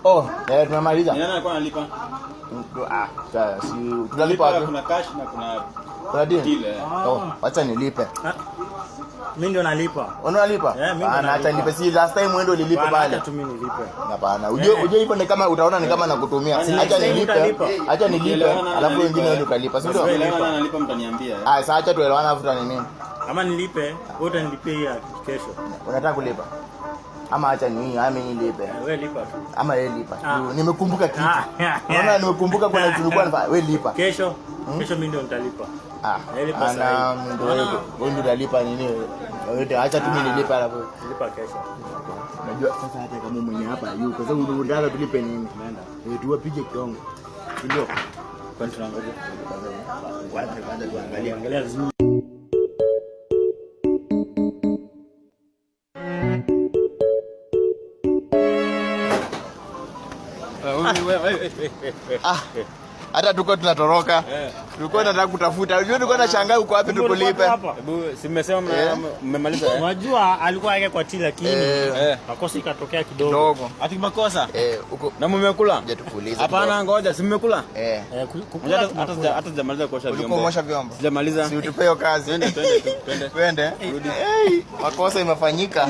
Oh, tunamaliza. Nani alikuwa analipa? Si tunalipa wapi? Kuna cash na kuna deal. Oh, acha nilipe. Mimi ndio nalipa. Unalipa? Na acha nilipe. Si last time wewe ndio ulilipa pale. Acha mimi nilipe. Hapana. Uje hivyo ni kama utaona ni kama nakutumia. Acha nilipe. Acha nilipe. Alafu wengine ndio utalipa. Si ndio? Wewe analipa mtaniambia. Sasa acha tuelewana afuta nini? Ama nilipe, wewe utanilipia kesho. Unataka kulipa? Ama acha nilipe. Wewe lipa tu. Ama yeye lipa. Nimekumbuka kitu. Unaona nimekumbuka kuna tulikuwa wewe lipa. Kesho mimi ndio nitalipa. Nilipa sasa. Wewe ndio unalipa nini? Wewe acha tu mimi nilipa alafu nilipa kesho. Unajua sasa hata kama mwenye hapa yuko kwa sababu unataka tulipe nini? Nenda. Tuwapige kiongo. Ndio. Kwa tunangoja. Kwanza tuangalie vizuri. Hata tuko tunatoroka. Tulikuwa tunataka kutafuta. Unajua tulikuwa tunashangaa uko wapi tukulipe. Hebu si mmesema mmemaliza Unajua alikuwa yake kwa tila lakini makosa ikatokea kidogo. Ati makosa? Uko. Na mmekula? Je tukuulize. Hapana ngoja, si mmekula? Hata sijamaliza kuosha vyombo. Ulikuwa umeosha vyombo? Sijamaliza. Si utupe hiyo kazi. Twende. Twende. Makosa imefanyika.